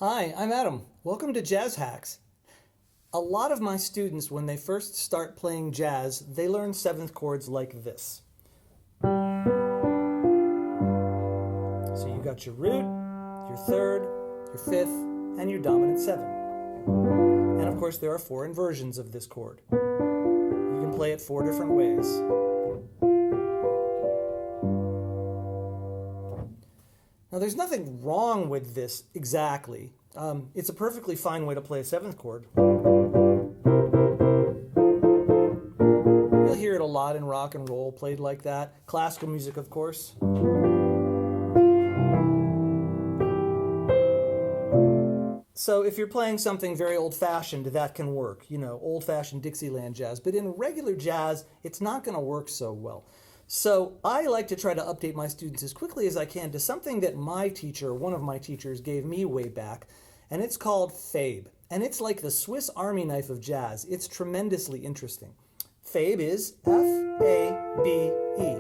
Hi, I'm Adam. Welcome to Jazz Hacks. A lot of my students, when they first start playing jazz, they learn seventh chords like this. So you got your root, your third, your fifth, and your dominant seven. And of course, there are four inversions of this chord. You can play it four different ways. Now, there's nothing wrong with this exactly. It's a perfectly fine way to play a seventh chord. You'll hear it a lot in rock and roll, played like that. Classical music, of course. So if you're playing something very old-fashioned, that can work. You know, old-fashioned Dixieland jazz. But in regular jazz, it's not going to work so well. So I like to try to update my students as quickly as I can to something that my teacher, one of my teachers, gave me way back, and it's called Fabe. And it's like the Swiss Army knife of jazz. It's tremendously interesting. Fabe is F-A-B-E.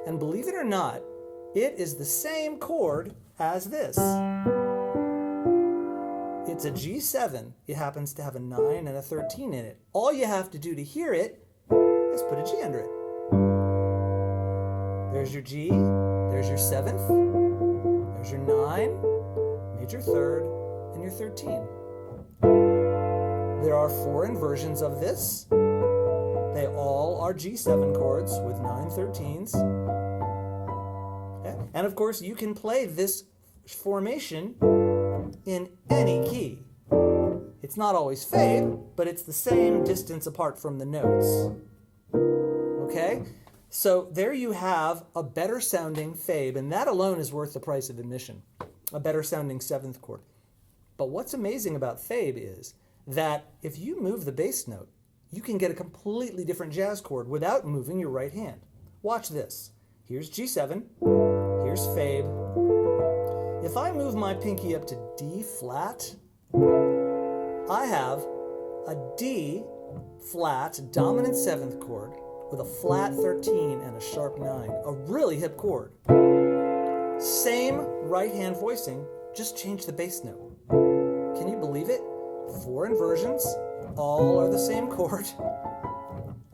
And believe it or not, it is the same chord as this. It's a G7. It happens to have a 9 and a 13 in it. All you have to do to hear it is put a G under it. There's your G, there's your 7th, there's your 9, major 3rd, and your 13. There are four inversions of this. They all are G7 chords with 9 13s. Okay? And of course, you can play this formation in any key. It's not always Fabe, but it's the same distance apart from the notes. Okay? So there you have a better sounding Fabe, and that alone is worth the price of admission. A better sounding seventh chord. But what's amazing about Fabe is that if you move the bass note, you can get a completely different jazz chord without moving your right hand. Watch this. Here's G7, here's Fabe. If I move my pinky up to D flat, I have a D flat dominant seventh chord with a flat 13 and a sharp 9. A really hip chord. Same right hand voicing, just change the bass note. Can you believe it? Four inversions, all are the same chord.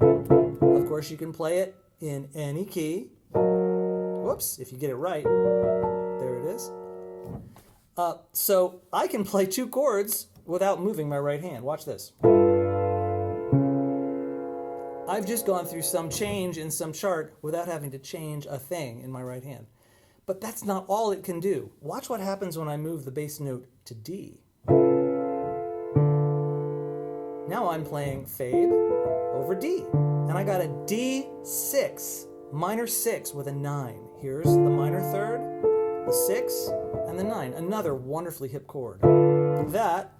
Of course, you can play it in any key. Whoops, if you get it right. There it is. So I can play two chords without moving my right hand. Watch this. I've just gone through some change in some chart without having to change a thing in my right hand. But that's not all it can do. Watch what happens when I move the bass note to D. Now I'm playing Fabe over D. And I got a D6, minor 6 with a 9. Here's the minor third, the 6, and the 9. Another wonderfully hip chord. That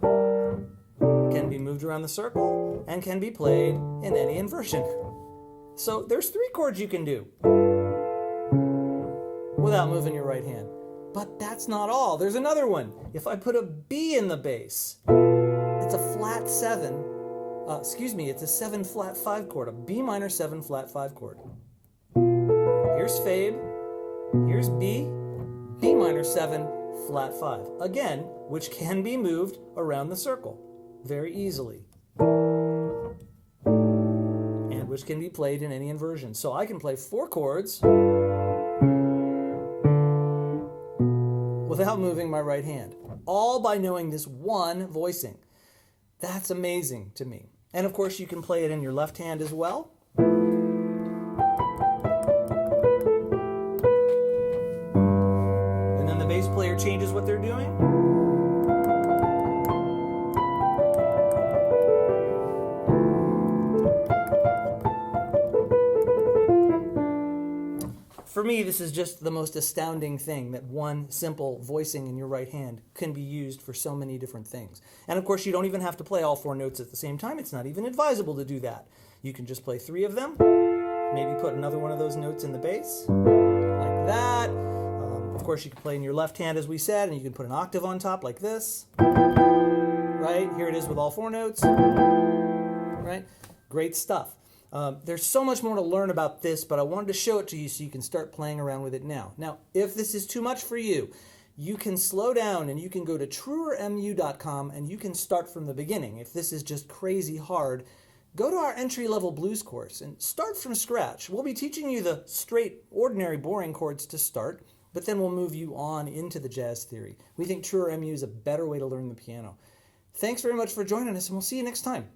can be moved around the circle and can be played in any inversion. So there's three chords you can do without moving your right hand. But that's not all. There's another one. If I put a B in the bass, it's a flat 7. It's a 7 flat 5 chord, a B minor 7 flat 5 chord. Here's Fabe, here's B, B minor 7 flat 5. Again, which can be moved around the circle very easily. And which can be played in any inversion. So I can play four chords without moving my right hand, all by knowing this one voicing. That's amazing to me. And of course, you can play it in your left hand as well. And then the bass player changes what they're doing. For me, this is just the most astounding thing, that one simple voicing in your right hand can be used for so many different things. And of course, you don't even have to play all four notes at the same time. It's not even advisable to do that. You can just play three of them, maybe put another one of those notes in the bass, like that. Of course, you can play in your left hand, as we said, and you can put an octave on top like this. Right? Here it is with all four notes. Right? Great stuff. There's so much more to learn about this, but I wanted to show it to you so you can start playing around with it now. Now, if this is too much for you, you can slow down and you can go to truermu.com and you can start from the beginning. If this is just crazy hard, go to our entry-level blues course and start from scratch. We'll be teaching you the straight, ordinary, boring chords to start, but then we'll move you on into the jazz theory. We think Truer MU is a better way to learn the piano. Thanks very much for joining us, and we'll see you next time.